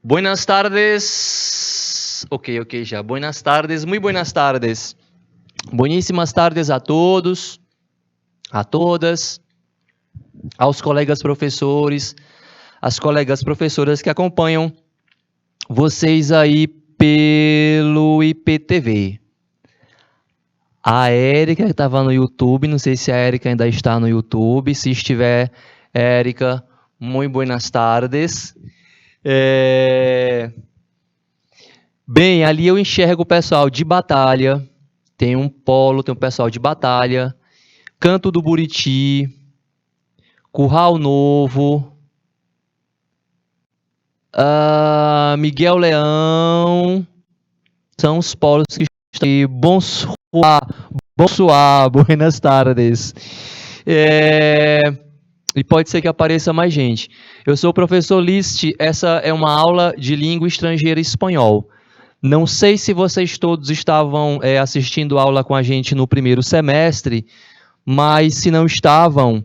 Buenas tardes. Ok, já. Buenas tardes, muy buenas tardes. Bueníssimas tardes a todos, a todas, aos colegas professores, às colegas professoras que acompanham vocês aí pelo IPTV. A Érica, que estava no YouTube, não sei se a Érica ainda está no YouTube. Se estiver, Érica, muito buenas tardes. Bem, ali eu enxergo o pessoal de Batalha, tem um polo, tem um pessoal de Batalha, Canto do Buriti, Curral Novo, Miguel Leão, são os polos que estão aqui. Bonsoir, buenas tardes. E pode ser que apareça mais gente. Eu sou o professor List, essa é uma aula de língua estrangeira espanhol. Não sei se vocês todos estavam assistindo aula com a gente no primeiro semestre, mas se não estavam,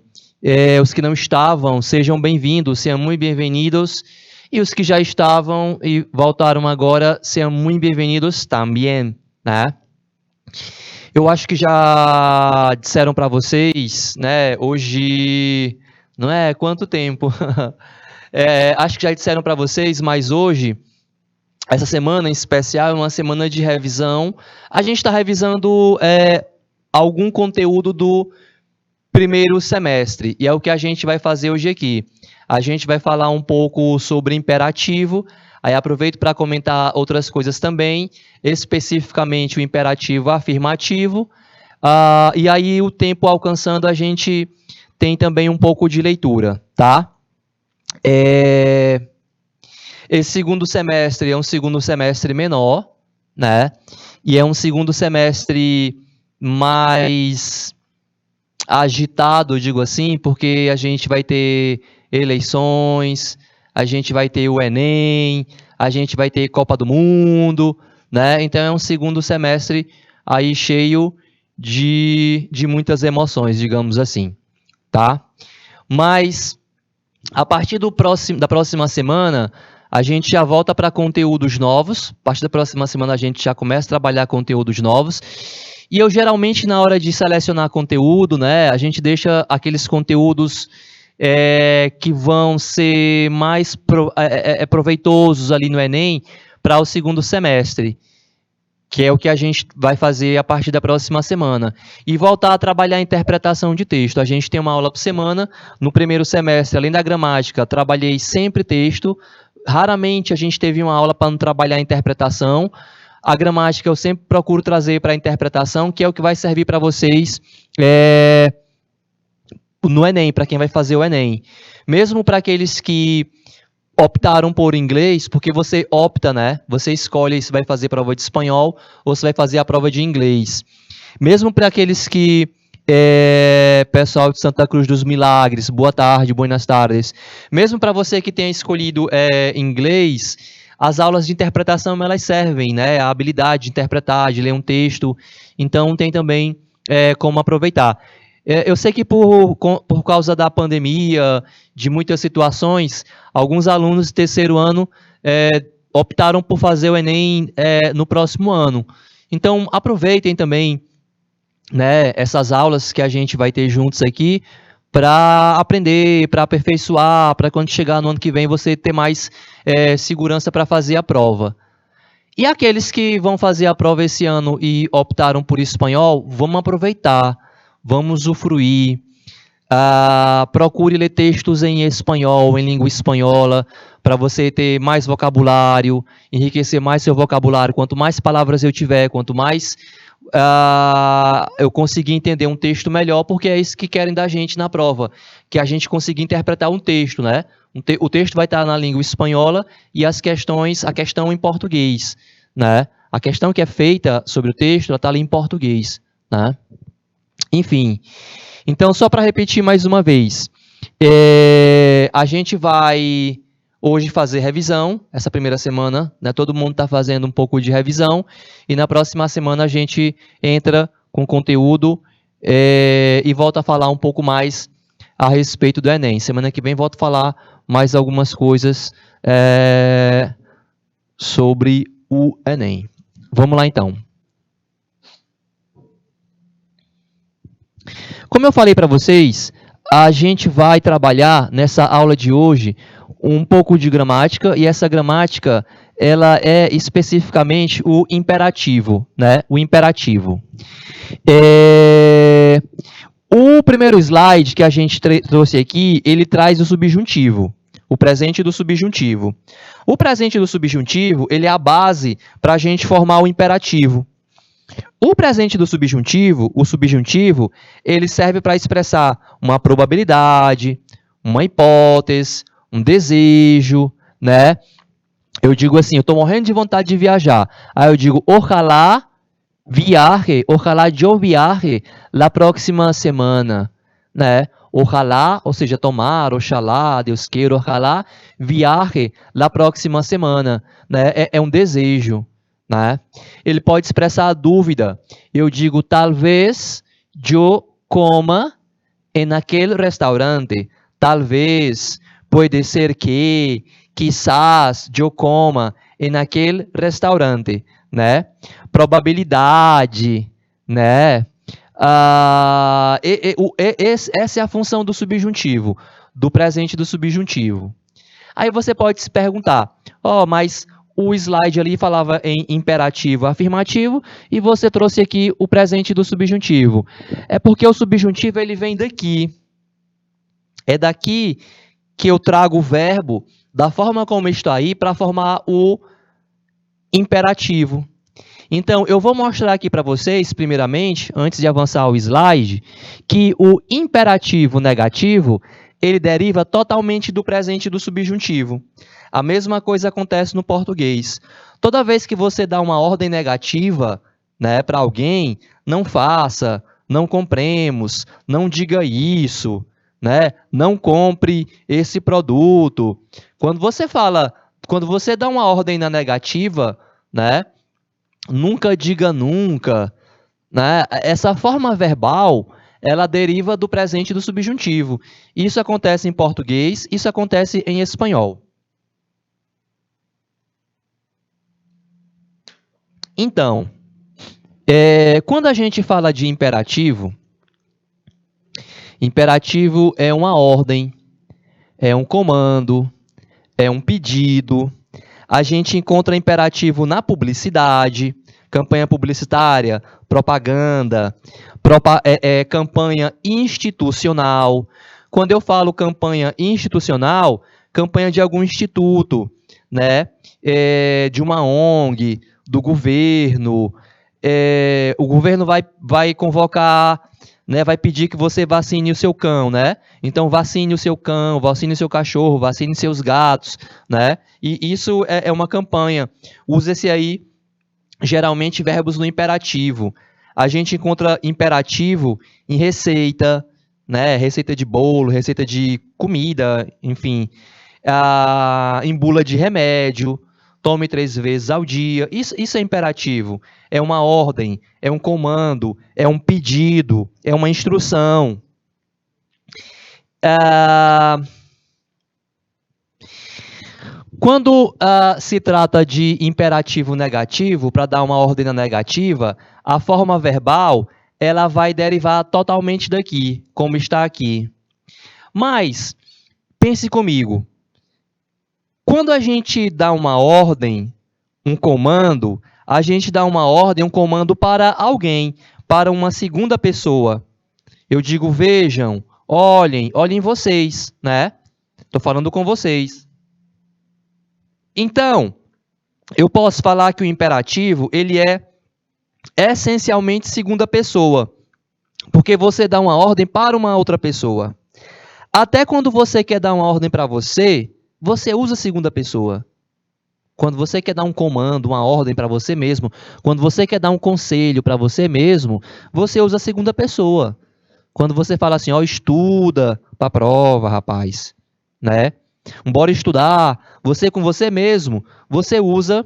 os que não estavam, sejam bem-vindos, sejam muito bem-vindos. E os que já estavam e voltaram agora, sejam muito bem-vindos também, né? Eu acho que já disseram para vocês, né? Hoje, não é? Quanto tempo? Acho que já disseram para vocês, mas hoje, essa semana em especial, é uma semana de revisão. A gente está revisando algum conteúdo do primeiro semestre, e é o que a gente vai fazer hoje aqui. A gente vai falar um pouco sobre imperativo, aí aproveito para comentar outras coisas também, especificamente o imperativo afirmativo, e aí o tempo alcançando a gente tem também um pouco de leitura, tá? Esse segundo semestre é um segundo semestre menor, né? E é um segundo semestre mais agitado, digo assim, porque a gente vai ter eleições, a gente vai ter o Enem, a gente vai ter Copa do Mundo, né? Então é um segundo semestre aí cheio de muitas emoções, digamos assim, tá? Mas a partir da próxima semana, a gente já volta para conteúdos novos. A partir da próxima semana a gente já começa a trabalhar conteúdos novos. E eu geralmente, na hora de selecionar conteúdo, né, a gente deixa aqueles conteúdos que vão ser mais proveitosos ali no Enem para o segundo semestre, que é o que a gente vai fazer a partir da próxima semana. E voltar a trabalhar a interpretação de texto. A gente tem uma aula por semana. No primeiro semestre, além da gramática, trabalhei sempre texto. Raramente a gente teve uma aula para não trabalhar a interpretação. A gramática eu sempre procuro trazer para a interpretação, que é o que vai servir para vocês no Enem, para quem vai fazer o Enem. Mesmo para aqueles que optaram por inglês, porque você opta, né? Você escolhe se vai fazer prova de espanhol ou se vai fazer a prova de inglês. Mesmo para aqueles que pessoal de Santa Cruz dos Milagres, boa tarde, buenas tardes. Mesmo para você que tenha escolhido inglês, as aulas de interpretação elas servem, né? A habilidade de interpretar, de ler um texto. Então tem também como aproveitar. Eu sei que por causa da pandemia, de muitas situações, alguns alunos de terceiro ano optaram por fazer o Enem no próximo ano. Então, aproveitem também, né, essas aulas que a gente vai ter juntos aqui para aprender, para aperfeiçoar, para quando chegar no ano que vem você ter mais segurança para fazer a prova. E aqueles que vão fazer a prova esse ano e optaram por espanhol, vamos aproveitar. Vamos usufruir, procure ler textos em espanhol, em língua espanhola, para você ter mais vocabulário, enriquecer mais seu vocabulário. Quanto mais palavras eu tiver, quanto mais eu conseguir entender um texto melhor, porque é isso que querem da gente na prova, que a gente consiga interpretar um texto, né? O texto vai estar na língua espanhola e a questão em português, né? A questão que é feita sobre o texto, ela está ali em português, né? Enfim, então só para repetir mais uma vez, a gente vai hoje fazer revisão, essa primeira semana, né, todo mundo está fazendo um pouco de revisão, e na próxima semana a gente entra com conteúdo e volta a falar um pouco mais a respeito do Enem. Semana que vem volto a falar mais algumas coisas sobre o Enem. Vamos lá, então. Como eu falei para vocês, a gente vai trabalhar nessa aula de hoje um pouco de gramática, e essa gramática ela é especificamente o imperativo, né? O imperativo. O primeiro slide que a gente trouxe aqui, ele traz o subjuntivo, o presente do subjuntivo. O presente do subjuntivo, ele é a base para a gente formar o imperativo. O presente do subjuntivo, o subjuntivo, ele serve para expressar uma probabilidade, uma hipótese, um desejo, né? Eu digo assim, eu estou morrendo de vontade de viajar. Aí eu digo, ojalá yo viaje la próxima semana, né? Ojalá, ou seja, tomar, oxalá, Deus queira, ojalá viaje la próxima semana, né? É um desejo, né? Ele pode expressar a dúvida. Eu digo, talvez yo coma en aquel restaurante. Talvez, pode ser que, quizás yo coma en aquel restaurante, né? Probabilidade, né? Essa é a função do subjuntivo, do presente do subjuntivo. Aí você pode se perguntar, mas o slide ali falava em imperativo afirmativo e você trouxe aqui o presente do subjuntivo. É porque o subjuntivo ele vem daqui. É daqui que eu trago o verbo da forma como está aí para formar o imperativo. Então, eu vou mostrar aqui para vocês, primeiramente, antes de avançar ao slide, que o imperativo negativo, ele deriva totalmente do presente do subjuntivo. A mesma coisa acontece no português. Toda vez que você dá uma ordem negativa, né, para alguém, não faça, não compremos, não diga isso, né, não compre esse produto. Quando você dá uma ordem na negativa, né, nunca diga nunca, né? Essa forma verbal, ela deriva do presente do subjuntivo. Isso acontece em português, isso acontece em espanhol. Então, quando a gente fala de imperativo, imperativo é uma ordem, é um comando, é um pedido. A gente encontra imperativo na publicidade, campanha publicitária, propaganda, campanha institucional. Quando eu falo campanha institucional, campanha de algum instituto, né? De uma ONG, do governo. O governo vai convocar, né? Vai pedir que você vacine o seu cão, né? Então, vacine o seu cão, vacine o seu cachorro, vacine seus gatos, né? E isso é uma campanha. Usa-se aí, geralmente, verbos no imperativo. A gente encontra imperativo em receita, né? Receita de bolo, receita de comida, enfim. Em bula de remédio, tome 3 vezes ao dia. Isso é imperativo. É uma ordem, é um comando, é um pedido, é uma instrução. Quando se trata de imperativo negativo, para dar uma ordem na negativa, a forma verbal ela vai derivar totalmente daqui, como está aqui. Mas, pense comigo, quando a gente dá uma ordem, um comando, a gente dá uma ordem, um comando para alguém, para uma segunda pessoa. Eu digo, vejam, olhem vocês, né? Estou falando com vocês. Então, eu posso falar que o imperativo, ele é essencialmente segunda pessoa, porque você dá uma ordem para uma outra pessoa. Até quando você quer dar uma ordem para você, você usa segunda pessoa. Quando você quer dar um comando, uma ordem para você mesmo, quando você quer dar um conselho para você mesmo, você usa a segunda pessoa. Quando você fala assim, estuda para a prova, rapaz, né? Bora estudar, você com você mesmo, você usa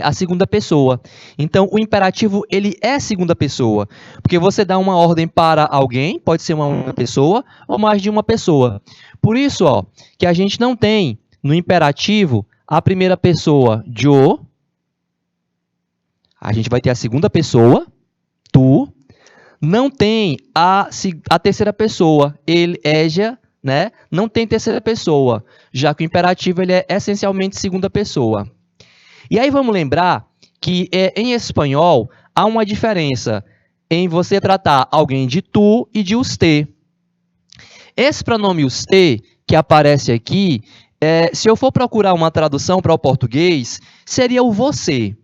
a segunda pessoa. Então, o imperativo, ele é segunda pessoa, porque você dá uma ordem para alguém, pode ser uma única pessoa ou mais de uma pessoa. Por isso, que a gente não tem no imperativo a primeira pessoa, yo. A gente vai ter a segunda pessoa, tu. Não tem a terceira pessoa, ele, ella, né? Não tem terceira pessoa, já que o imperativo ele é essencialmente segunda pessoa. E aí vamos lembrar que em espanhol há uma diferença em você tratar alguém de tu e de usted. Esse pronome usted, que aparece aqui, se eu for procurar uma tradução para o português, seria o você.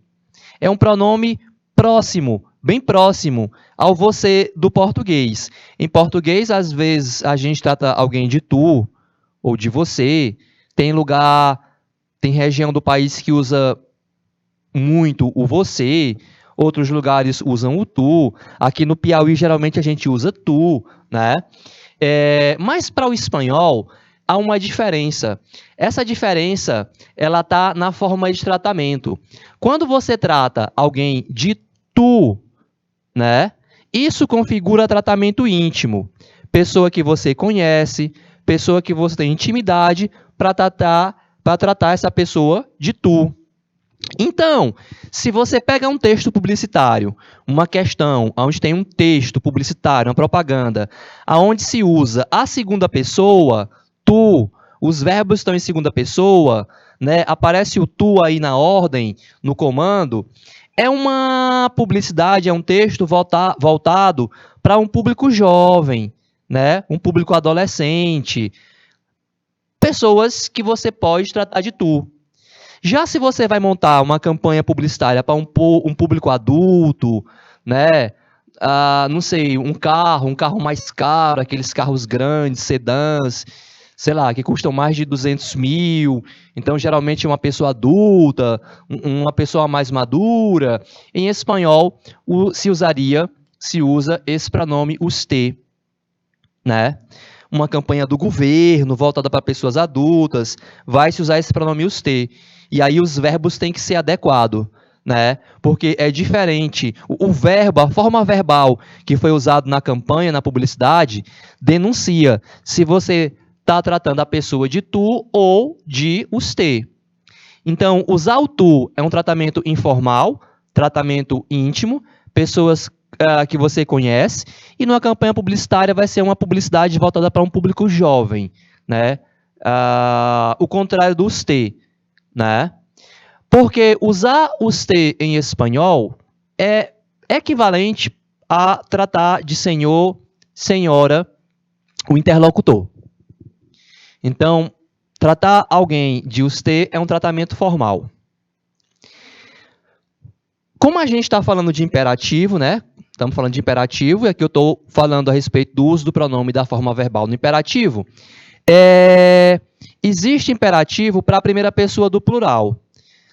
É um pronome próximo, bem próximo ao você do português. Em português, às vezes, a gente trata alguém de tu ou de você. Tem lugar, tem região do país que usa muito o você, outros lugares usam o tu. Aqui no Piauí, geralmente, a gente usa tu, né? Mas para o espanhol, há uma diferença. Essa diferença, ela está na forma de tratamento. Quando você trata alguém de tu, né? Isso configura tratamento íntimo. Pessoa que você conhece, pessoa que você tem intimidade para tratar essa pessoa de tu. Então, se você pega um texto publicitário, uma questão onde tem um texto publicitário, uma propaganda, aonde se usa a segunda pessoa, tu, os verbos estão em segunda pessoa, né? Aparece o tu aí na ordem, no comando, é uma publicidade, é um texto voltado para um público jovem, né? Um público adolescente, pessoas que você pode tratar de tu. Já se você vai montar uma campanha publicitária para um público adulto, né? Não sei, um carro mais caro, aqueles carros grandes, sedãs, sei lá, que custam mais de 200 mil. Então, geralmente, uma pessoa adulta, uma pessoa mais madura. Em espanhol, se usa esse pronome usted, né? Uma campanha do governo voltada para pessoas adultas, vai se usar esse pronome usted. E aí os verbos têm que ser adequados, né? Porque é diferente. O verbo, a forma verbal que foi usado na campanha, na publicidade, denuncia se você está tratando a pessoa de tu ou de usted. Então, usar o tu é um tratamento informal, tratamento íntimo, pessoas que você conhece, e numa campanha publicitária vai ser uma publicidade voltada para um público jovem, né? O contrário do usted, né? Porque usar usted em espanhol é equivalente a tratar de senhor, senhora, o interlocutor. Então, tratar alguém de usted é um tratamento formal. Como a gente está falando de imperativo, né? Estamos falando de imperativo, e aqui eu estou falando a respeito do uso do pronome da forma verbal no imperativo. Existe imperativo para a primeira pessoa do plural.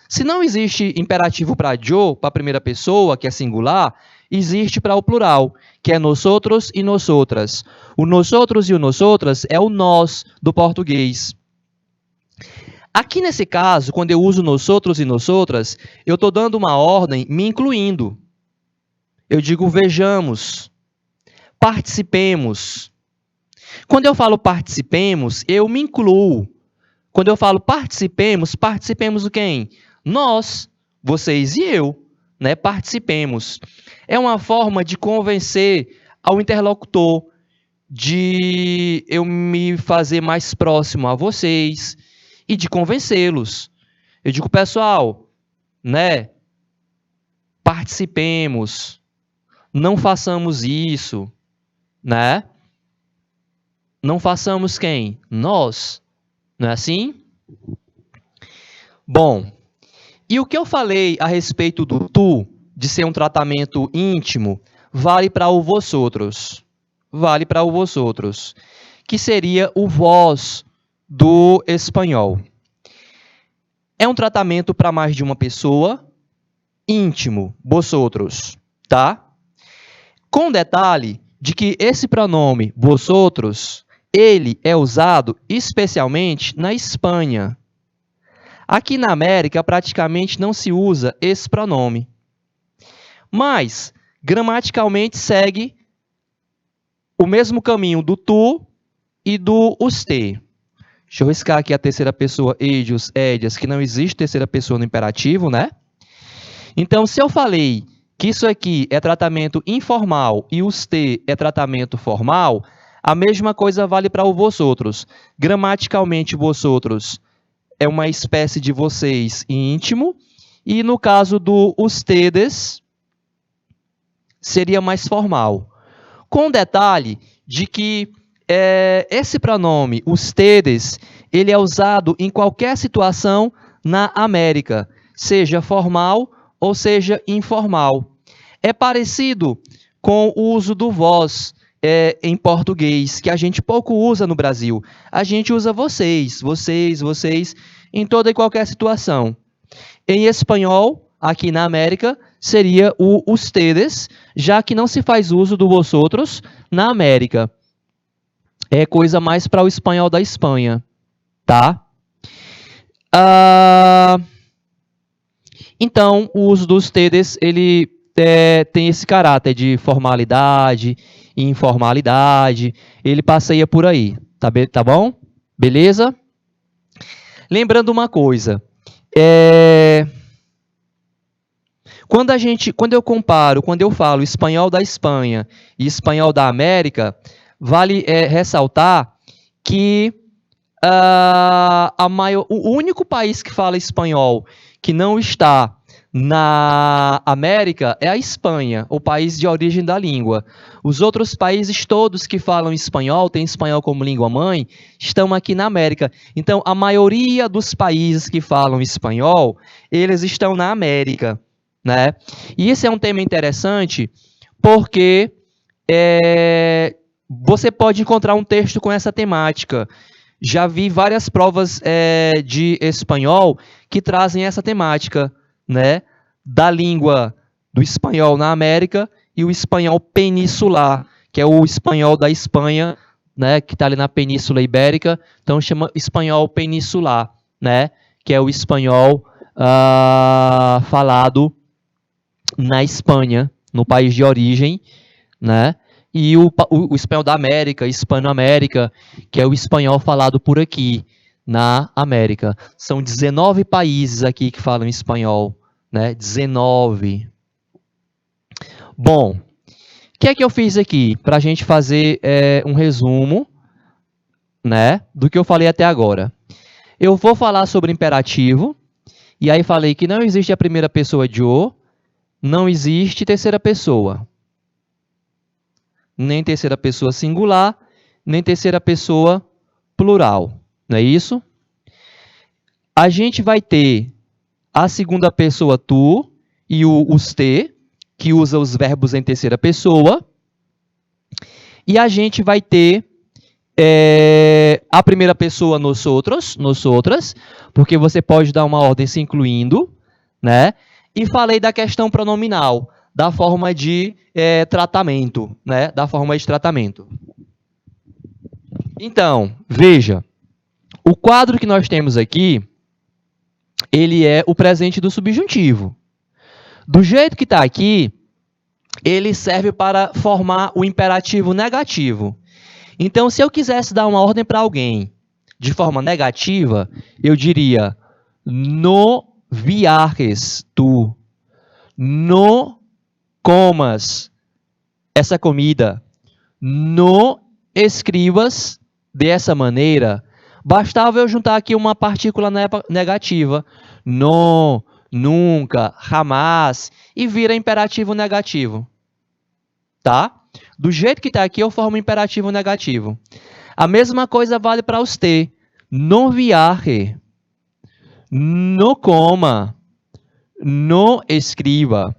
Se não existe imperativo para yo, para a primeira pessoa, que é singular, existe para o plural, que é nosotros e nosotras. O nosotros e o nosotras é o nós do português. Aqui nesse caso, quando eu uso nosotros e nosotras, eu estou dando uma ordem me incluindo. Eu digo vejamos, participemos. Quando eu falo participemos, eu me incluo. Quando eu falo participemos, participemos o quem? Nós, vocês e eu, né? Participemos. É uma forma de convencer ao interlocutor, de eu me fazer mais próximo a vocês e de convencê-los. Eu digo, pessoal, né? Participemos, não façamos isso, né? Não façamos quem? Nós. Não é assim? Bom, e o que eu falei a respeito do tu, de ser um tratamento íntimo, vale para o vosotros. Vale para o vosotros, que seria o vós do espanhol. É um tratamento para mais de uma pessoa, íntimo, vosotros, tá? Com detalhe de que esse pronome vosotros, ele é usado especialmente na Espanha. Aqui na América, praticamente não se usa esse pronome. Mas, gramaticalmente, segue o mesmo caminho do tu e do usted. Deixa eu riscar aqui a terceira pessoa, ellos, ellas, que não existe terceira pessoa no imperativo, né? Então, se eu falei que isso aqui é tratamento informal e usted é tratamento formal, a mesma coisa vale para o vosotros. Gramaticalmente, vosotros é uma espécie de vocês íntimo, e no caso do ustedes, seria mais formal. Com detalhe de que esse pronome, ustedes, ele é usado em qualquer situação na América, seja formal ou seja informal. É parecido com o uso do vós em português, que a gente pouco usa no Brasil. A gente usa vocês, vocês, vocês, em toda e qualquer situação. Em espanhol, aqui na América, seria o ustedes, já que não se faz uso do vosotros na América. É coisa mais para o espanhol da Espanha, tá? Então, o uso dos ustedes, ele tem esse caráter de formalidade, informalidade, ele passeia por aí, tá bom? Beleza? Lembrando uma coisa, quando eu comparo, quando eu falo espanhol da Espanha e espanhol da América, vale ressaltar que o único país que fala espanhol que não está na América é a Espanha, o país de origem da língua. Os outros países todos que falam espanhol, têm espanhol como língua mãe, estão aqui na América. Então, a maioria dos países que falam espanhol, eles estão na América, né? E esse é um tema interessante porque você pode encontrar um texto com essa temática. Já vi várias provas de espanhol que trazem essa temática, né? Da língua do espanhol na América e o espanhol peninsular, que é o espanhol da Espanha, né? Que está ali na Península Ibérica, então chama espanhol peninsular, né? Que é o espanhol falado na Espanha, no país de origem, né? E o espanhol da América, Hispanoamérica, que é o espanhol falado por aqui, na América. São 19 países aqui que falam espanhol, né? 19. Bom, o que é que eu fiz aqui? Para a gente fazer um resumo, né, do que eu falei até agora. Eu vou falar sobre imperativo, e aí falei que não existe a primeira pessoa de o, não existe terceira pessoa. Nem terceira pessoa singular, nem terceira pessoa plural. Não é isso? A gente vai ter a segunda pessoa tu e o usted, que usa os verbos em terceira pessoa. E a gente vai ter a primeira pessoa nosotros, nosotras, porque você pode dar uma ordem se incluindo, né? E falei da questão pronominal, da forma de tratamento, né? Da forma de tratamento. Então, veja, o quadro que nós temos aqui, ele é o presente do subjuntivo. Do jeito que está aqui, ele serve para formar o imperativo negativo. Então, se eu quisesse dar uma ordem para alguém de forma negativa, eu diria, no viajes tu, no comas essa comida, no escribas dessa maneira. Bastava eu juntar aqui uma partícula negativa, no, nunca, jamás, e vira imperativo negativo. Tá? Do jeito que está aqui, eu formo imperativo negativo. A mesma coisa vale para os T. No viaje, no coma, no escriba.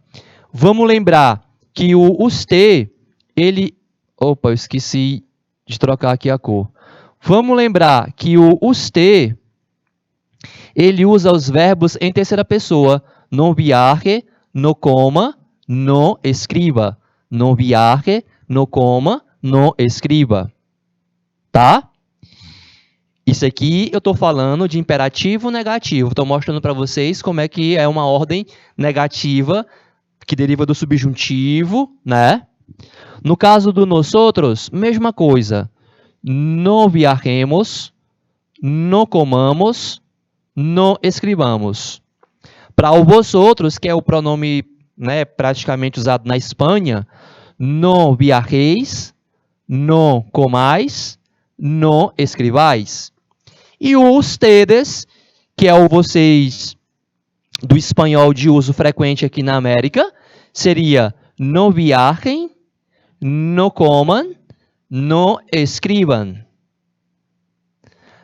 Vamos lembrar que o usted, ele... Opa, eu esqueci de trocar aqui a cor. Vamos lembrar que o usted, ele usa os verbos em terceira pessoa. No viaje, no coma, no escriba. No viaje, no coma, no escriba. Tá? Isso aqui eu estou falando de imperativo negativo. Estou mostrando para vocês como é que é uma ordem negativa que deriva do subjuntivo, né? No caso do nosotros, mesma coisa. No viajemos, no comamos, no escribamos. Para o vosotros, que é o pronome, né, praticamente usado na Espanha, no viajeis, no comais, no escribais. E o ustedes, que é o vocês do espanhol de uso frequente aqui na América, seria no viajem, no coman, no escriban.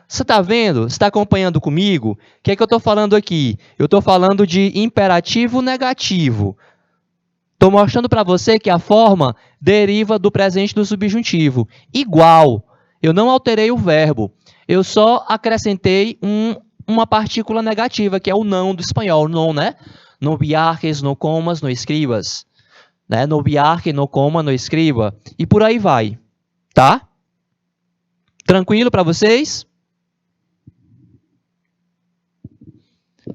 Você está vendo? Você está acompanhando comigo? O que é que eu estou falando aqui? Eu estou falando de imperativo negativo. Estou mostrando para você que a forma deriva do presente do subjuntivo. Igual. Eu não alterei o verbo. Eu só acrescentei uma partícula negativa, que é o não do espanhol. Não, né? No viajes, no comas, no escribas. Né? No viaje, no coma, no escriba. E por aí vai. Tá? Tranquilo para vocês?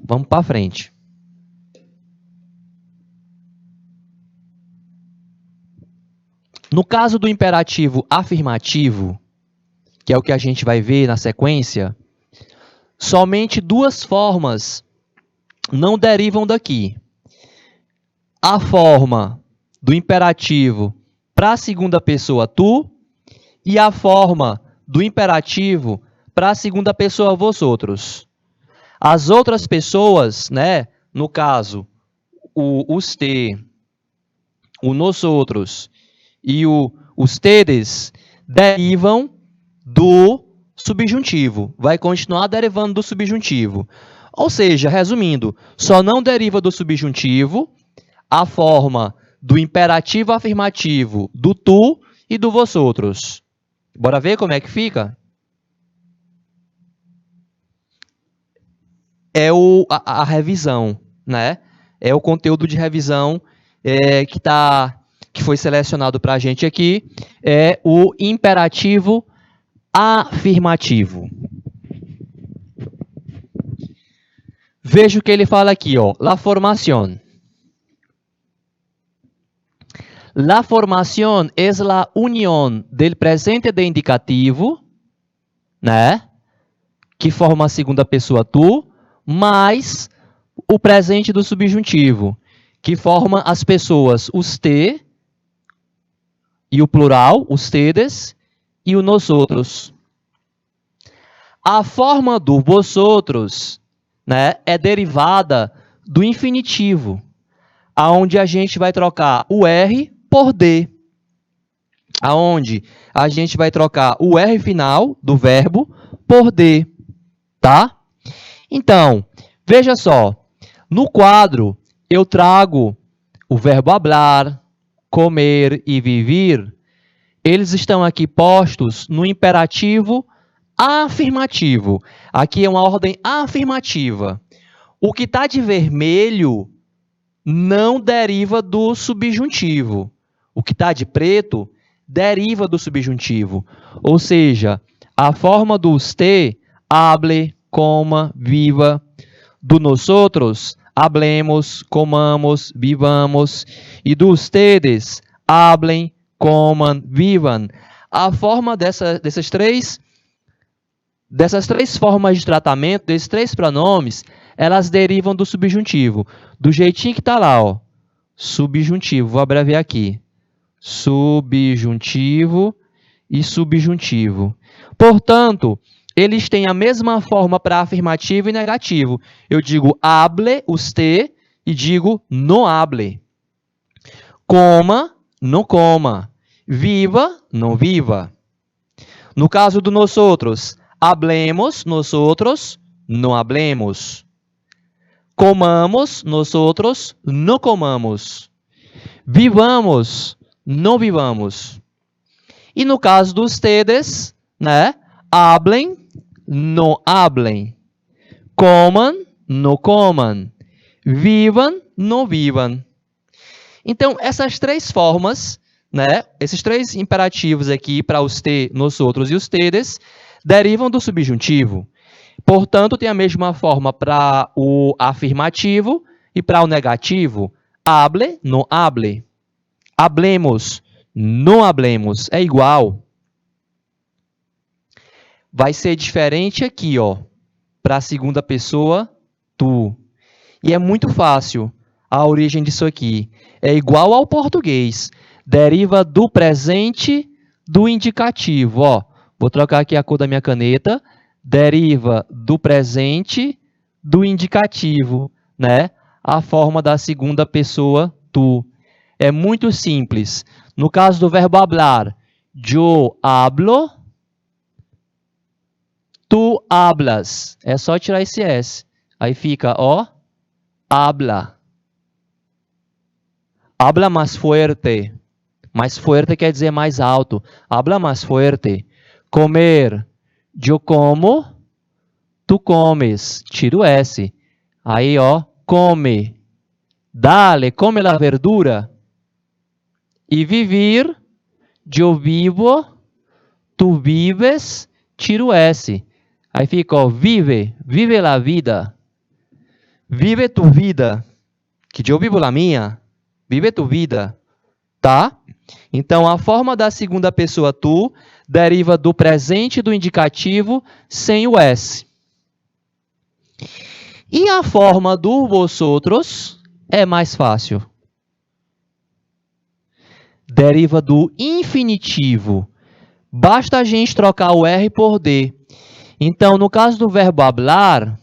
Vamos para frente. No caso do imperativo afirmativo, que é o que a gente vai ver na sequência, somente duas formas não derivam daqui. A forma do imperativo para a segunda pessoa tu e a forma do imperativo para a segunda pessoa vosotros. As outras pessoas, né, no caso, o usted, o nosotros e o ustedes, derivam do subjuntivo. Vai continuar derivando do subjuntivo. Ou seja, resumindo, só não deriva do subjuntivo a forma do imperativo afirmativo do tu e do vosotros. Bora ver como é que fica? É a revisão, né? É o conteúdo de revisão que foi selecionado para a gente aqui, é o imperativo afirmativo. Veja o que ele fala aqui, ó, la formación. La formación es la unión del presente de indicativo, né? Que forma a segunda pessoa tu, mais o presente do subjuntivo, que forma as pessoas usted e o plural, ustedes, e o nosotros. A forma do vosotros, né, é derivada do infinitivo, aonde a gente vai trocar o R por D. Aonde a gente vai trocar o R final do verbo por D, tá? Então, veja só, no quadro eu trago o verbo hablar, comer e vivir. Eles estão aqui postos no imperativo afirmativo. Aqui é uma ordem afirmativa. O que está de vermelho não deriva do subjuntivo. O que está de preto deriva do subjuntivo. Ou seja, a forma do usted, hable, coma, viva. Do nosotros, hablemos, comamos, vivamos. E do ustedes, hablem, comam, vivam. A forma dessas três formas de tratamento, desses três pronomes, elas derivam do subjuntivo. Do jeitinho que está lá, ó. Subjuntivo, vou abreviar aqui. Subjuntivo e subjuntivo. Portanto, eles têm a mesma forma para afirmativo e negativo. Eu digo hable, usted, e digo no hable. Coma, no coma. Viva, não viva. No caso do nosotros, hablemos, nosotros, no hablemos. Comamos, nosotros, no comamos. Vivamos, não vivamos. E no caso dos ustedes, né? Hablen, no hablen. Coman, no coman. Vivam, não vivam. Então, essas três formas, né? Esses três imperativos aqui para usted, nosotros e ustedes, derivam do subjuntivo. Portanto, tem a mesma forma para o afirmativo e para o negativo. Hable, no hable. Hablemos, no hablemos. É igual. vai ser diferente aqui, ó, para a segunda pessoa, tu. E é muito fácil a origem disso aqui. É igual ao português. Deriva do presente do indicativo. Ó, vou trocar aqui a cor da minha caneta. Deriva do presente do indicativo, né? A forma da segunda pessoa, tu. É muito simples. No caso do verbo hablar, yo hablo, tu hablas. É só tirar esse S. Aí fica, ó, habla. Habla más fuerte. Mais fuerte quer dizer mais alto. Habla más fuerte. Comer. Eu como. Tu comes. Tira o S. Aí, ó, come. Dale, come la verdura. E vivir. Eu vivo. Tu vives. Tira o S. Aí fica, ó, vive. Vive la vida. Vive tu vida. Que eu vivo la minha. Vive tu vida. Tá? Então, a forma da segunda pessoa tu deriva do presente do indicativo sem o S. E a forma do vosotros é mais fácil. Deriva do infinitivo. Basta a gente trocar o R por D. Então, no caso do verbo hablar,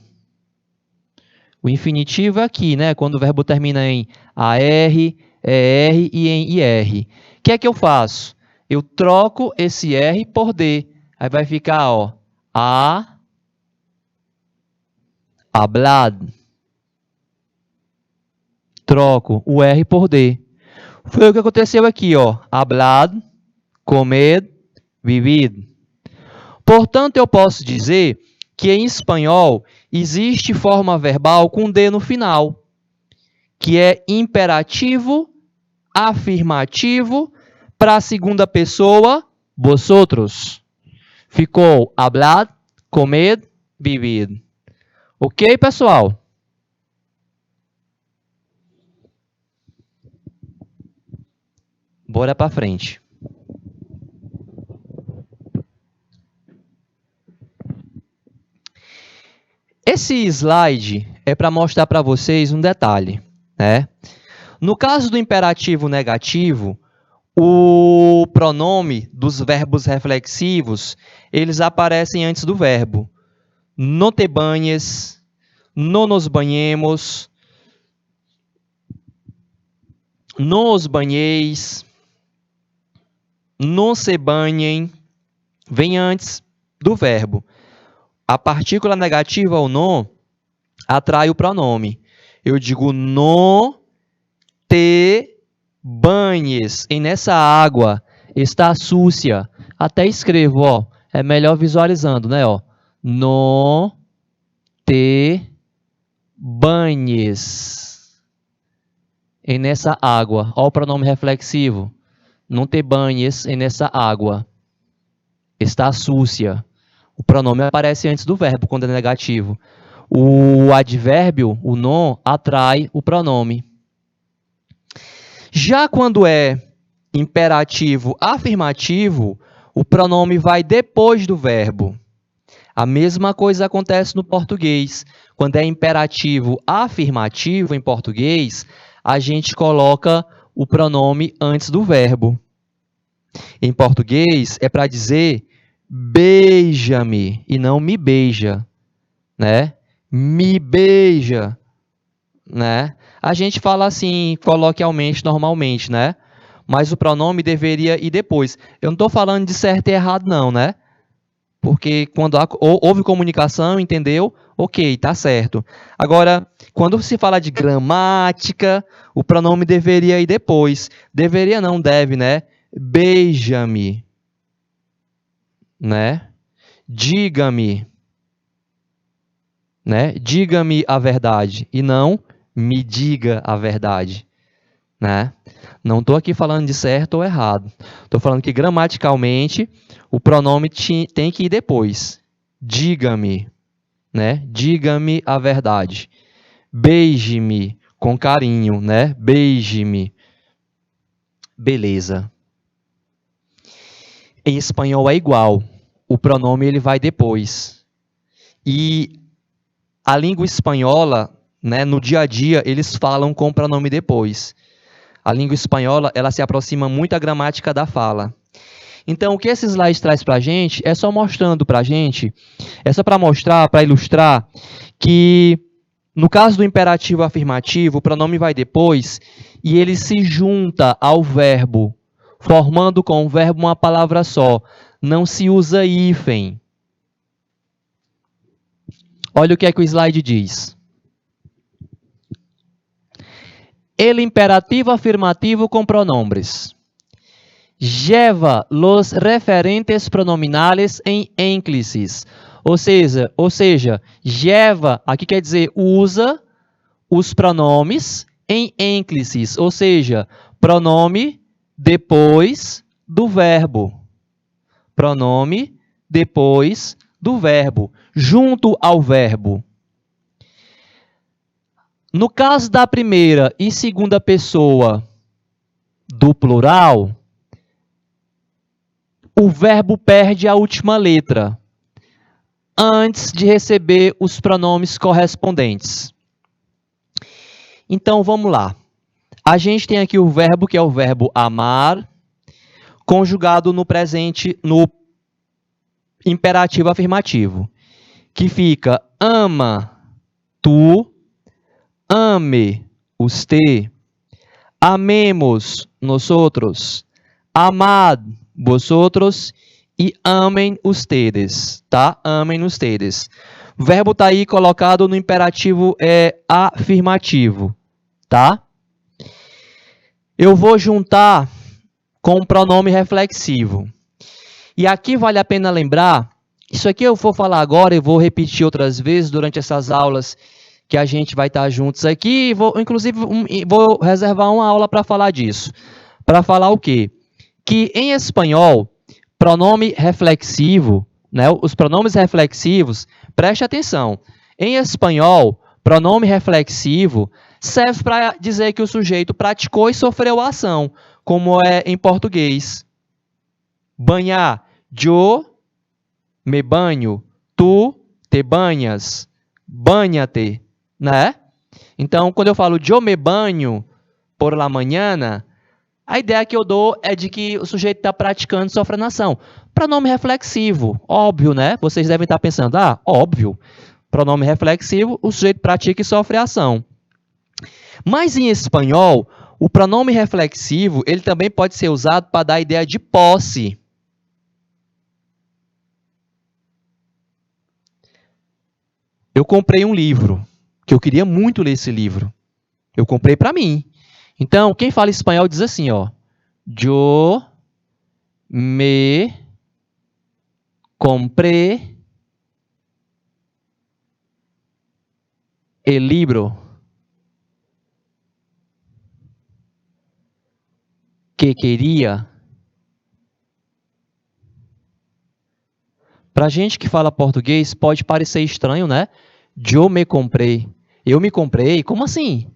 o infinitivo é aqui, né? Quando o verbo termina em AR, ER e em IR. O que é que eu faço? Eu troco esse R por D. Aí vai ficar, ó, hablad. Troco o R por D. Foi o que aconteceu aqui, ó. Hablad, comed, vivid. Portanto, eu posso dizer que em espanhol existe forma verbal com D no final, que é imperativo, afirmativo, para a segunda pessoa, vosotros. Ficou hablad, comed, vivid. Ok, pessoal? Bora para frente. Esse slide é para mostrar para vocês um detalhe, né? No caso do imperativo negativo, o pronome dos verbos reflexivos, eles aparecem antes do verbo. No te banhes, no nos banhemos, nos banheis, no se banhem, vem antes do verbo. A partícula negativa, o no, atrai o pronome. Eu digo no te banhes. E nessa água está sucia. Até escrevo, ó. É melhor visualizando, né? Ó. No te banhes. E nessa água. Ó o pronome reflexivo. Não te banhes e nessa água. Está sucia. O pronome aparece antes do verbo, quando é negativo. O advérbio, o no, atrai o pronome. Já quando é imperativo afirmativo, o pronome vai depois do verbo. A mesma coisa acontece no português. Quando é imperativo afirmativo em português, a gente coloca o pronome antes do verbo. Em português, é para dizer beija-me e não me beija, né? Me beija, né? A gente fala assim coloquialmente, normalmente, né? Mas o pronome deveria ir depois. Eu não estou falando de certo e errado, não, né? Porque quando houve comunicação, entendeu? Ok, tá certo. Agora, quando se fala de gramática, o pronome deveria ir depois. Deveria não, deve, né? Beija-me, né? Diga-me, né? Diga-me a verdade e não me diga a verdade, né? Não estou aqui falando de certo ou errado. Estou falando que gramaticalmente o pronome tem que ir depois. Diga-me, né? Diga-me a verdade. Beije-me com carinho, né? Beije-me. Beleza. Em espanhol é igual. o pronome ele vai depois. E a língua espanhola, né, no dia a dia, eles falam com o pronome depois. A língua espanhola, ela se aproxima muito à gramática da fala. Então, o que esse slide traz para a gente é só mostrando para a gente, é só para mostrar, para ilustrar, que no caso do imperativo afirmativo, o pronome vai depois e ele se junta ao verbo, formando com o verbo uma palavra só. Não se usa hífen. Olha o que é que o slide diz. El imperativo afirmativo com pronombres lleva los referentes pronominales em enclisis. Ou seja, lleva, aqui quer dizer usa os pronomes em enclisis, ou seja, pronome depois do verbo. Pronome depois do verbo, junto ao verbo. No caso da primeira e segunda pessoa do plural, o verbo perde a última letra antes de receber os pronomes correspondentes. Então, vamos lá. A gente tem aqui o verbo, que é o verbo amar, conjugado no presente, no imperativo afirmativo, que fica ama, tu, ame, usted, amemos, nosotros, amad, vosotros, e amem ustedes, tá? Amem ustedes. O verbo está aí colocado no imperativo afirmativo, tá? Eu vou juntar com o pronome reflexivo. E aqui vale a pena lembrar, isso aqui eu vou falar agora e vou repetir outras vezes durante essas aulas que a gente vai estar juntos aqui. Inclusive, vou reservar uma aula para falar disso. Para falar o quê? Que em espanhol, pronome reflexivo, né, os pronomes reflexivos, preste atenção. Em espanhol, pronome reflexivo serve para dizer que o sujeito praticou e sofreu a ação, como é em português. Banhar, yo me banho, tu te banhas, banha-te, né? Então, quando eu falo yo me banho por la mañana, a ideia que eu dou é de que o sujeito está praticando e sofrendo ação. Pronome reflexivo, óbvio, né? Vocês devem estar pensando, óbvio. Pronome reflexivo, o sujeito pratica e sofre ação. Mas em espanhol, o pronome reflexivo, ele também pode ser usado para dar a ideia de posse. Eu comprei um livro, que eu queria muito ler esse livro. Eu comprei para mim. Então, quem fala espanhol diz assim, ó. Yo me compré el libro que queria. Para gente que fala português, pode parecer estranho, né? Yo me comprei. Eu me comprei? Como assim?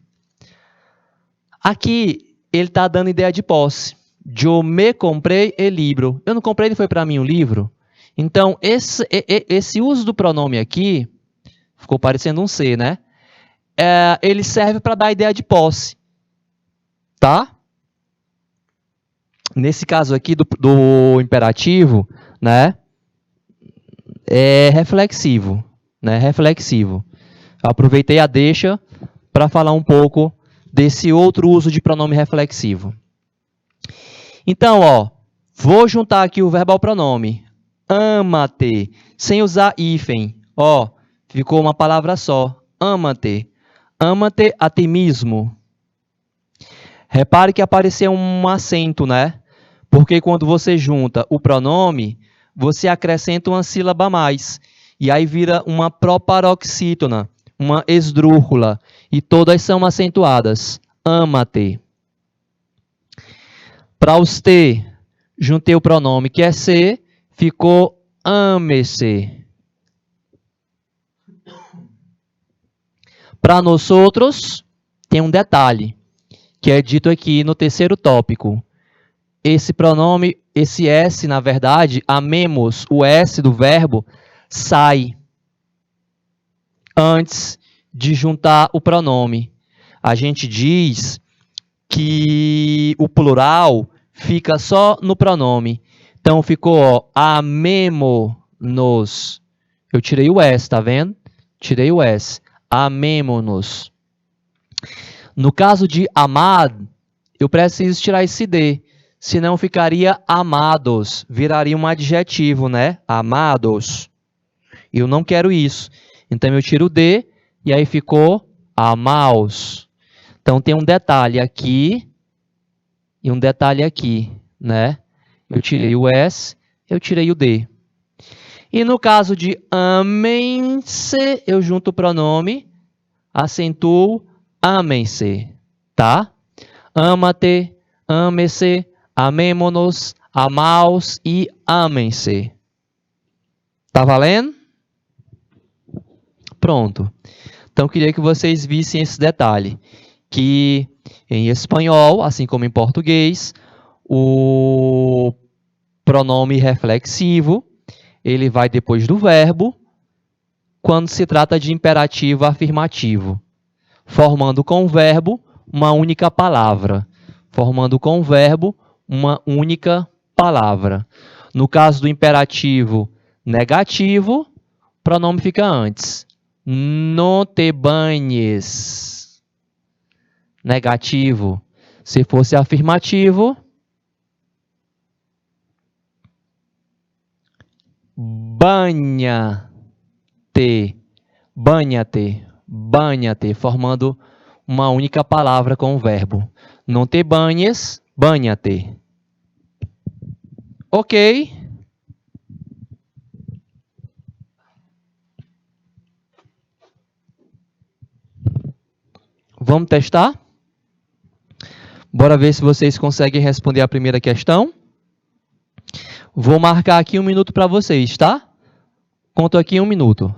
Aqui, ele está dando ideia de posse. Yo me comprei el libro. Eu não comprei, ele foi para mim um livro. Então, esse uso do pronome aqui, ficou parecendo um C, né? Ele serve para dar a ideia de posse. Tá? Nesse caso aqui do imperativo, né? É reflexivo, né? Reflexivo. Eu aproveitei a deixa para falar um pouco desse outro uso de pronome reflexivo. Então, ó, vou juntar aqui o verbo ao pronome. Ama-te, sem usar hífen. Ó, ficou uma palavra só. Ama-te. Ama-te a ti mesmo. Repare que apareceu um acento, né? Porque quando você junta o pronome, você acrescenta uma sílaba a mais. E aí vira uma proparoxítona, uma esdrúxula. E todas são acentuadas. Ama-te. Para os te, juntei o pronome que é se, ficou ame-se. Para nós outros, tem um detalhe, que é dito aqui no terceiro tópico. esse pronome, esse S, na verdade, amemos, o S do verbo, sai antes de juntar o pronome. A gente diz que o plural fica só no pronome. Então, ficou, ó, amemo-nos. Eu tirei o S, tá vendo? Tirei o S. Amemo-nos. No caso de amar, eu preciso tirar esse D. Senão ficaria amados. Viraria um adjetivo, né? Amados. Eu não quero isso. Então, eu tiro o D e aí ficou amaos. Então, tem um detalhe aqui e um detalhe aqui, né? Eu tirei o S, eu tirei o D. E no caso de amem-se, eu junto o pronome, acentuo amem-se, tá? Ama-te, ame-se, amemo-nos, amaos e amem-se. Tá valendo? Pronto. Então, eu queria que vocês vissem esse detalhe, que em espanhol, assim como em português, o pronome reflexivo, ele vai depois do verbo, quando se trata de imperativo afirmativo, formando com o verbo uma única palavra. Formando com o verbo uma única palavra. No caso do imperativo negativo, o pronome fica antes. No te banhes. Negativo. Se fosse afirmativo, banha-te, banha-te, banha-te, formando uma única palavra com o verbo. Não te banhes, banha-te. Ok? Vamos testar? Bora ver se vocês conseguem responder a primeira questão. Vou marcar aqui 1 minuto para vocês, tá? Conto aqui 1 minuto.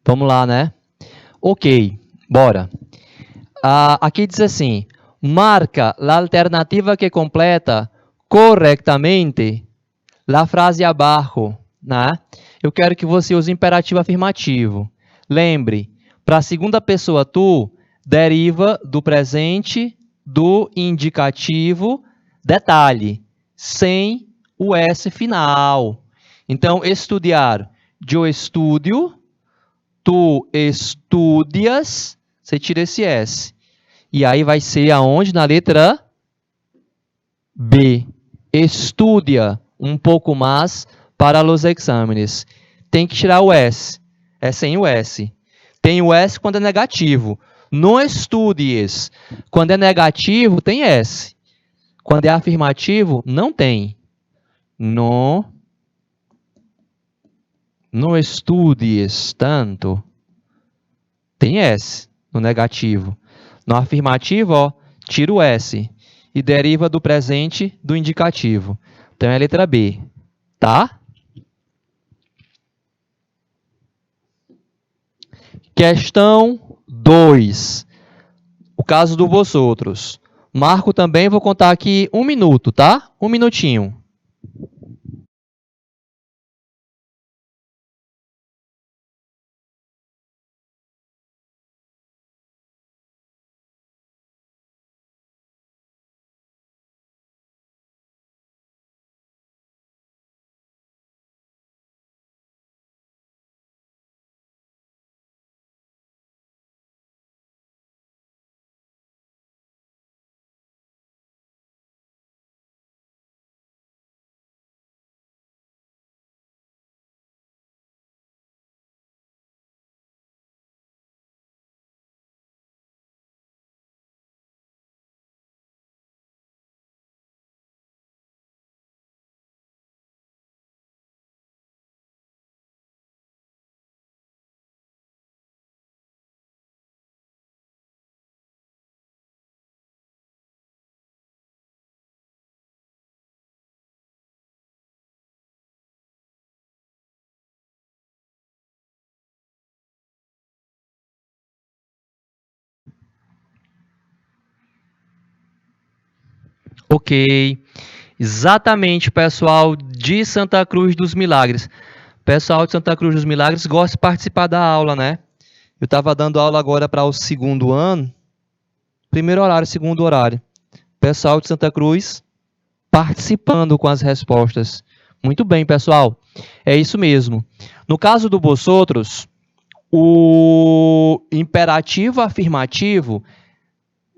Vamos lá, né? Ok, bora. Aqui diz assim, marca a alternativa que completa corretamente a frase abaixo, né? Eu quero que você use o imperativo afirmativo. Lembre, para a segunda pessoa tu, deriva do presente do indicativo, detalhe, sem o S final. Então, estudar, eu estudio, tu estudias, você tira esse S. E aí vai ser aonde? Na letra B. Estudia um pouco mais para os exames. Tem que tirar o S. É sem o S. Tem o S quando é negativo. Não estudies. Quando é negativo, tem S. Quando é afirmativo, não tem. Não estudies tanto. Tem S no negativo. No afirmativo, ó, tira o S e deriva do presente do indicativo. Então, é a letra B, tá? Questão 2. O caso do vosotros. Marco também, vou contar aqui 1 minuto, tá? 1 minutinho. Ok. Exatamente, pessoal de Santa Cruz dos Milagres. Pessoal de Santa Cruz dos Milagres gosta de participar da aula, né? Eu estava dando aula agora para o segundo ano, primeiro horário, segundo horário. Pessoal de Santa Cruz participando com as respostas. Muito bem, pessoal. É isso mesmo. No caso do Vosotros, o imperativo afirmativo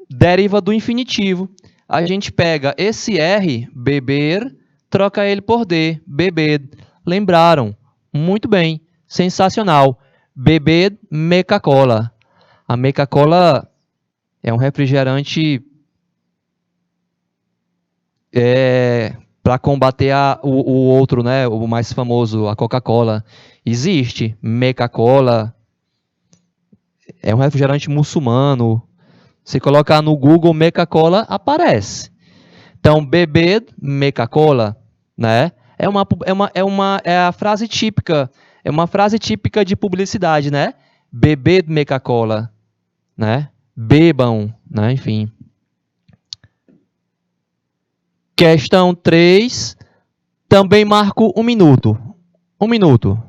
deriva do infinitivo. A gente pega esse R, beber, troca ele por D, beber. Lembraram? Muito bem. Sensacional. Beber Meca-Cola. A Meca-Cola é um refrigerante para combater o outro, né? O mais famoso, a Coca-Cola. Existe. Meca-Cola. É um refrigerante muçulmano. Se colocar no Google Meca-Cola, aparece. Então, beber Meca-Cola, né? É a frase típica, é uma frase típica de publicidade, né? Beber Meca-Cola, né? Bebam, né? Enfim. Questão 3. Também marco 1 minuto. 1 minuto.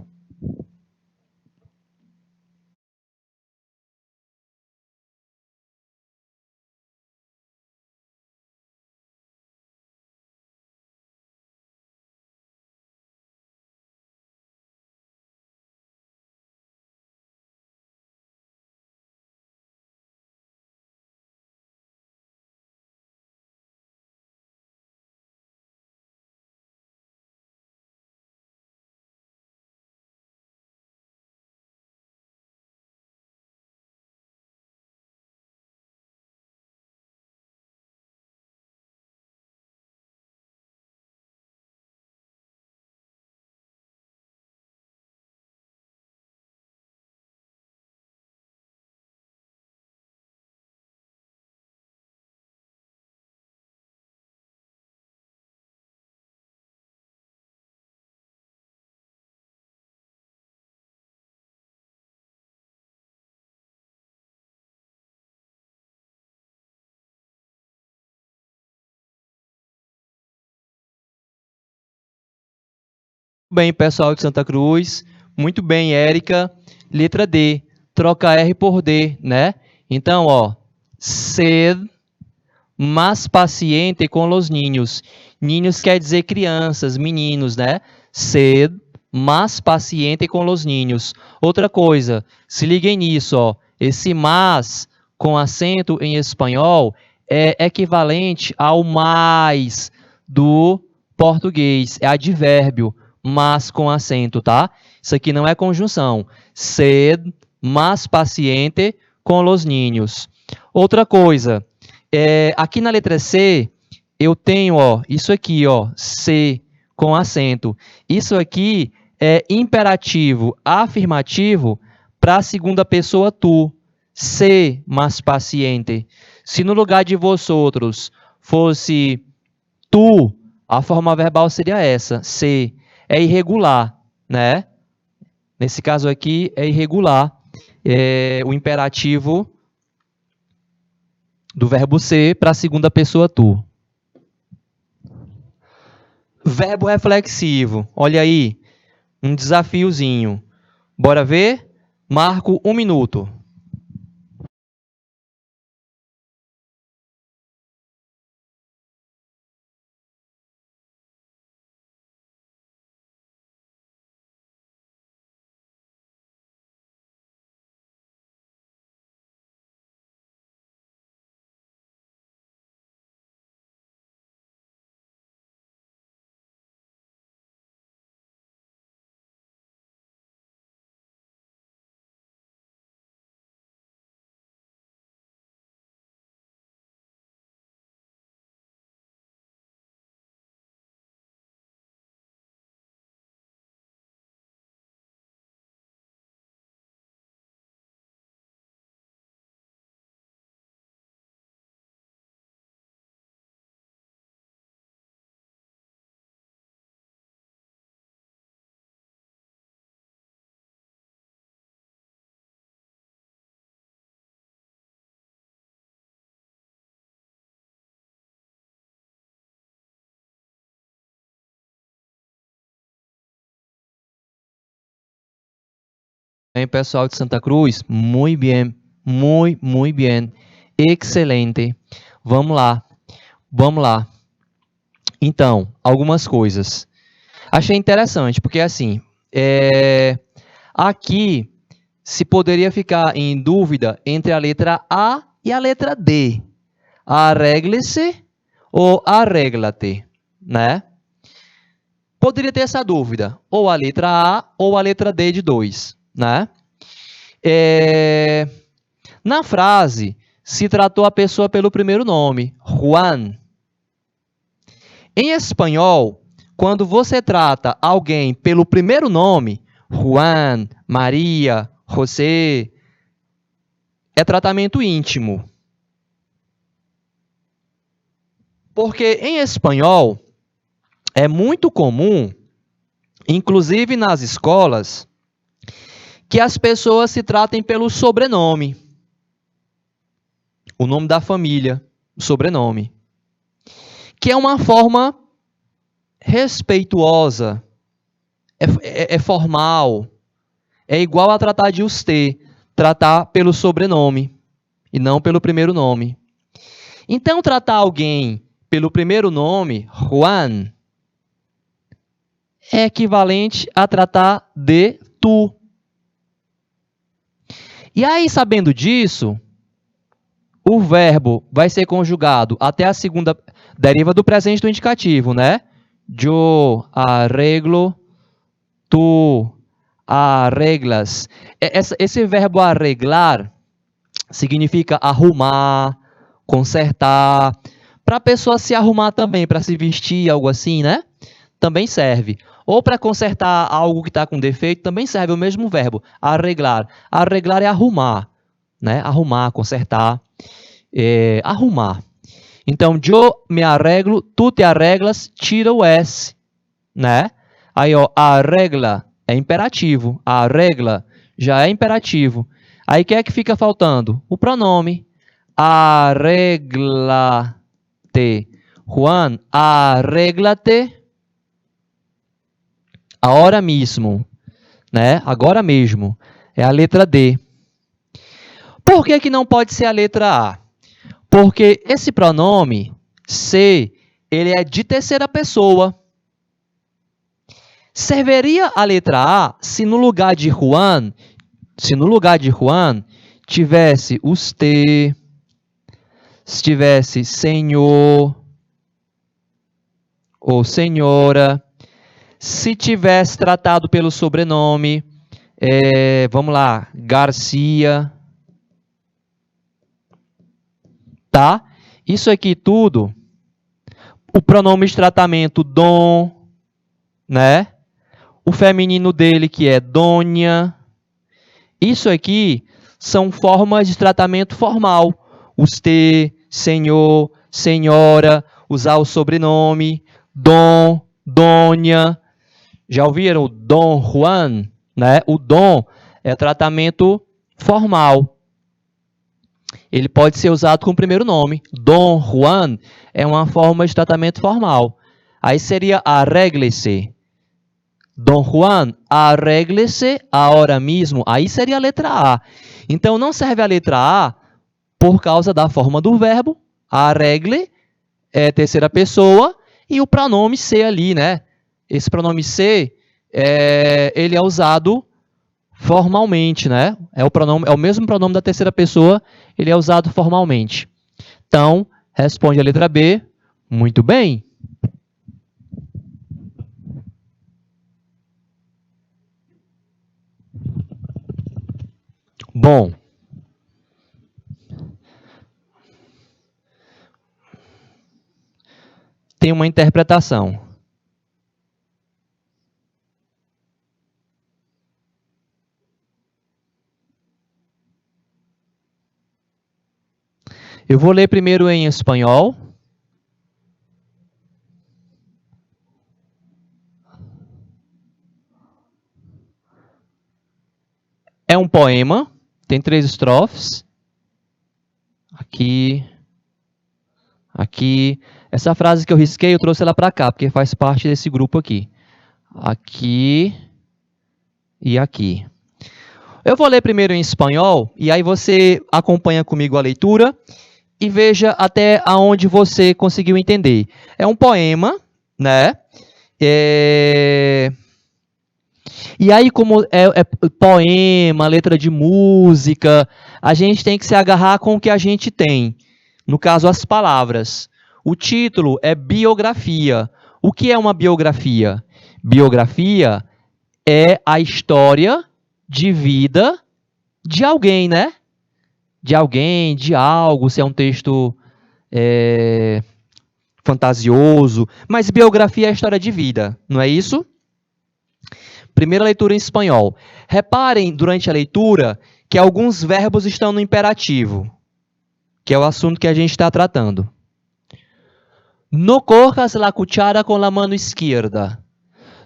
Bem, pessoal de Santa Cruz. Muito bem, Érica. Letra D. Troca R por D, né? Então, ó. Ser más paciente com los niños. Niños quer dizer crianças, meninos, né? Ser más paciente com los niños. Outra coisa, se liguem nisso, ó. Esse más com acento em espanhol é equivalente ao mais do português. É advérbio, mas com acento, tá? Isso aqui não é conjunção. Ser más paciente com los niños. Outra coisa, aqui na letra C, eu tenho, ó, isso aqui, ó, C com acento. Isso aqui é imperativo afirmativo para a segunda pessoa tu. Ser mais paciente. Se no lugar de vosotros fosse tu, a forma verbal seria essa, ser. É irregular, né? Nesse caso aqui é irregular. O imperativo do verbo ser para a segunda pessoa tu. Verbo reflexivo. Olha aí, um desafiozinho. Bora ver? Marco 1 minuto. Bem, pessoal de Santa Cruz? Muito bem, muito bem. Excelente. Vamos lá, vamos lá. Então, algumas coisas. Achei interessante, porque assim, aqui se poderia ficar em dúvida entre a letra A e a letra D. Arregle-se ou arregla-te, né? Poderia ter essa dúvida, ou a letra A ou a letra D de 2, né? Na frase, se tratou a pessoa pelo primeiro nome, Juan. Em espanhol, quando você trata alguém pelo primeiro nome, Juan, Maria, José, é tratamento íntimo. Porque em espanhol é muito comum, inclusive nas escolas, que as pessoas se tratem pelo sobrenome. O nome da família, o sobrenome. Que é uma forma respeituosa, é formal, é igual a tratar de usted, tratar pelo sobrenome e não pelo primeiro nome. Então, tratar alguém pelo primeiro nome, Juan, é equivalente a tratar de tu. E aí, sabendo disso, o verbo vai ser conjugado até a segunda deriva do presente do indicativo, né? Yo arreglo, tu arreglas. Esse verbo arreglar significa arrumar, consertar. Para a pessoa se arrumar também, para se vestir, algo assim, né? Também serve. Ou para consertar algo que está com defeito, também serve o mesmo verbo, arreglar. Arreglar é arrumar, né? Arrumar, consertar, arrumar. Então, yo me arreglo, tu te arreglas, tira o S, né? Aí, ó, arregla é imperativo, arregla já é imperativo. Aí, o que é que fica faltando? O pronome. Arregla-te. Juan, arregla-te ahora mismo, né? Agora mesmo. É a letra D. Por que que não pode ser a letra A? Porque esse pronome, se, ele é de terceira pessoa. Serviria a letra A se no lugar de Juan, tivesse usted, se tivesse senhor ou senhora, se tivesse tratado pelo sobrenome, vamos lá, Garcia, tá? Isso aqui tudo, o pronome de tratamento dom, né? O feminino dele que é dona. Isso aqui são formas de tratamento formal. Usted, senhor, senhora, usar o sobrenome, dom, dona. Já ouviram o Dom Juan? Né? O dom é tratamento formal. Ele pode ser usado com o primeiro nome. Dom Juan é uma forma de tratamento formal. Aí seria arregle-se. Dom Juan, arregle-se ahora mismo. Aí seria a letra A. Então, não serve a letra A por causa da forma do verbo. Arregle é terceira pessoa e o pronome se ali, né? Esse pronome se, ele é usado formalmente, né? É o mesmo pronome da terceira pessoa, ele é usado formalmente. Então, responde a letra B. Muito bem. Bom, tem uma interpretação. Eu vou ler primeiro em espanhol. É um poema, tem 3 estrofes. Aqui, aqui. Essa frase que eu risquei, eu trouxe ela para cá, porque faz parte desse grupo aqui. Aqui e aqui. Eu vou ler primeiro em espanhol, e aí você acompanha comigo a leitura e veja até aonde você conseguiu entender. É um poema, né? E aí, como é poema, letra de música, a gente tem que se agarrar com o que a gente tem. No caso, as palavras. O título é biografia. O que é uma biografia? Biografia é a história de vida de alguém, né? De alguém, de algo, se é um texto fantasioso. Mas biografia é a história de vida, não é isso? Primeira leitura em espanhol. Reparem, durante a leitura, que alguns verbos estão no imperativo, que é o assunto que a gente está tratando. No cojas la cuchara con la mano izquierda.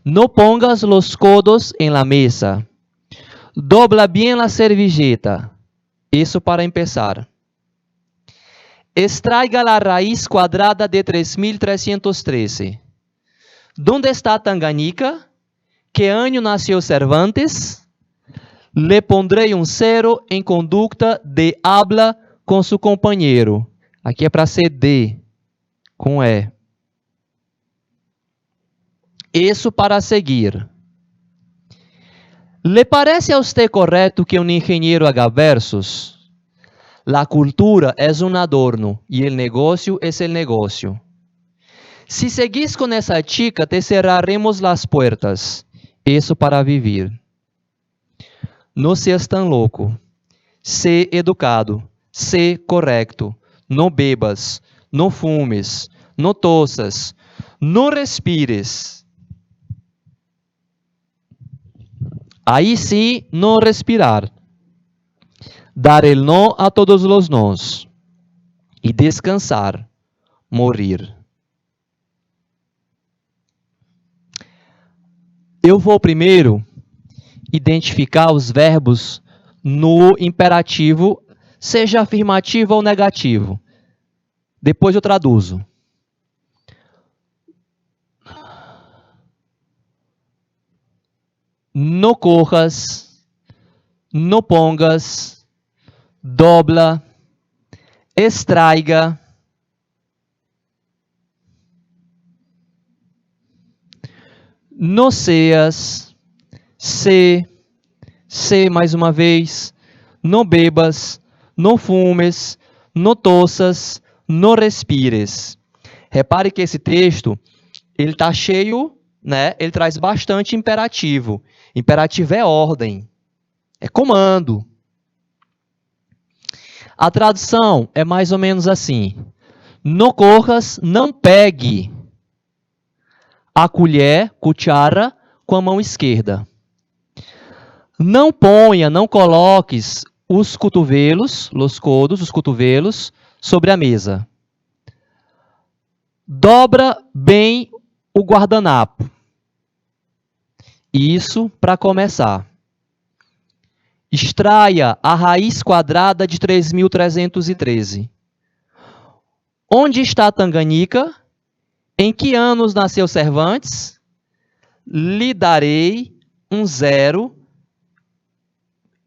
No pongas los codos en la mesa. Dobla bien la servilleta. Isso para empezar. Extraiga la raíz cuadrada de 3313. ¿Dónde está Tanganica? ¿Qué año nació Cervantes? Le pondrei um 0 em conduta de habla com seu companheiro. Aqui é para ser de, com E. Isso para seguir. ¿Le parece a usted correto que um engenheiro haga versos? La cultura es un adorno y el negocio es el negocio. Si seguís con esa chica, te cerraremos las puertas. Isso para vivir. Não seas tão louco. Sê educado. Sê correto. Não bebas. Não fumes. Não tossas. Não respires. Aí sim, não respirar. Dar el no a todos los nos. E descansar. Morir. Eu vou primeiro identificar os verbos no imperativo, seja afirmativo ou negativo. Depois eu traduzo. No corras, no pongas, dobla, extraiga, no seas, se mais uma vez, não bebas, não fumes, não tossas, não respires. Repare que esse texto, ele está cheio, né? Ele traz bastante imperativo. Imperativo é ordem, é comando. A tradução é mais ou menos assim. No corras, não pegue a colher, cuchara, com a mão esquerda. Não ponha, não coloques os cotovelos, os codos, os cotovelos, sobre a mesa. Dobra bem o guardanapo. Isso para começar. Extraia a raiz quadrada de 3313. Onde está Tanganica? Em que anos nasceu Cervantes? Lhe darei um 0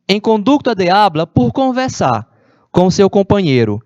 em conduta de habla por conversar com seu companheiro.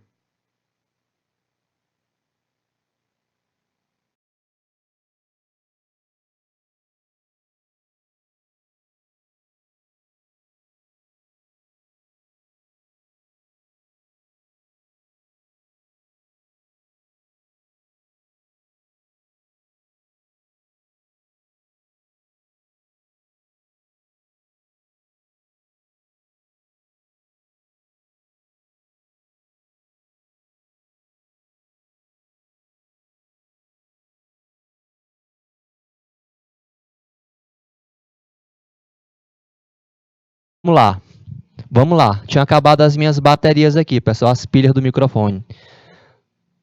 Vamos lá. Tinha acabado as minhas baterias aqui, pessoal, as pilhas do microfone.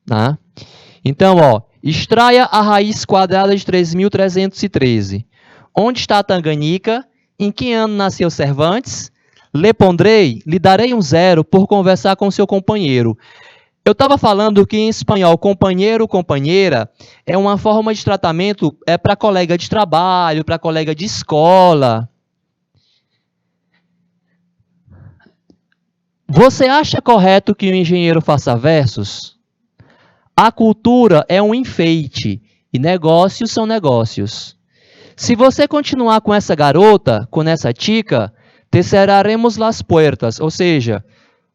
Tá? Então, ó, extraia a raiz quadrada de 3313. Onde está Tanganica? Em que ano nasceu Cervantes? Lhe darei um 0 por conversar com seu companheiro. Eu estava falando que em espanhol, companheiro, companheira, é uma forma de tratamento para colega de trabalho, para colega de escola. Você acha correto que o engenheiro faça versos? A cultura é um enfeite e negócios são negócios. Se você continuar com essa garota, com essa tica, te cerraremos las puertas, ou seja,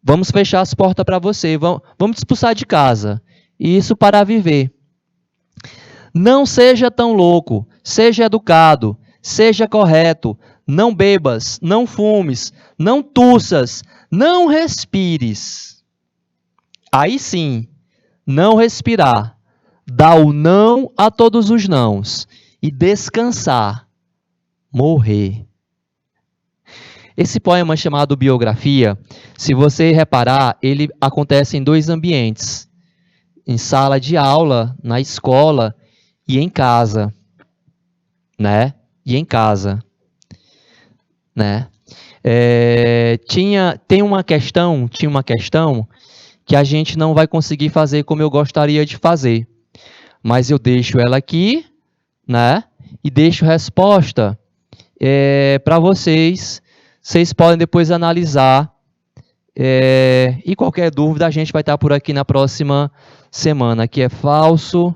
vamos fechar as portas para você, vamos te expulsar de casa. E isso para viver. Não seja tão louco, seja educado, seja correto, não bebas, não fumes, não tussas, não respires. Aí sim, não respirar, dar o não a todos os nãos e descansar, morrer. Esse poema chamado Biografia, se você reparar, ele acontece em dois ambientes. Em sala de aula, na escola e em casa, né? E em casa, né? Tinha uma questão que a gente não vai conseguir fazer como eu gostaria de fazer, mas eu deixo ela aqui, né? E deixo resposta para vocês. Vocês podem depois analisar. E qualquer dúvida, a gente vai estar por aqui na próxima semana. Aqui é falso.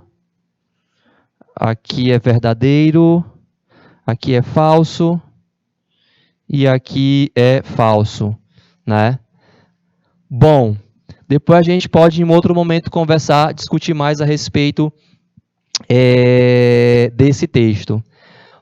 Aqui é verdadeiro. Aqui é falso. E aqui é falso, né? Bom, depois a gente pode, em outro momento, conversar, discutir mais a respeito desse texto.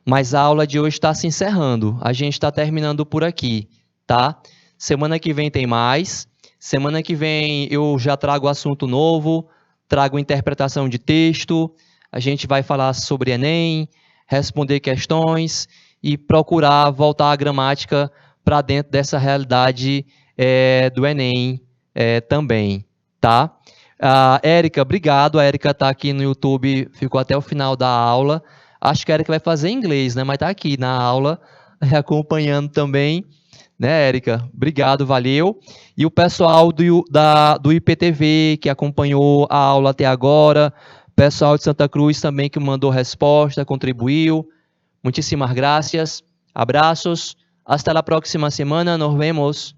Mas a aula de hoje está se encerrando. A gente está terminando por aqui, tá? Semana que vem tem mais. Semana que vem eu já trago assunto novo, trago interpretação de texto. A gente vai falar sobre Enem, responder questões e procurar voltar a gramática para dentro dessa realidade do Enem também, tá? Érica, obrigado. A Érica está aqui no YouTube, ficou até o final da aula. Acho que a Érica vai fazer inglês, né? Mas está aqui na aula, acompanhando também. Né, Érica? Obrigado, valeu. E o pessoal do IPTV, que acompanhou a aula até agora. Pessoal de Santa Cruz também que mandou resposta, contribuiu. Muitíssimas graças. Abraços. Hasta la próxima semana. Nos vemos.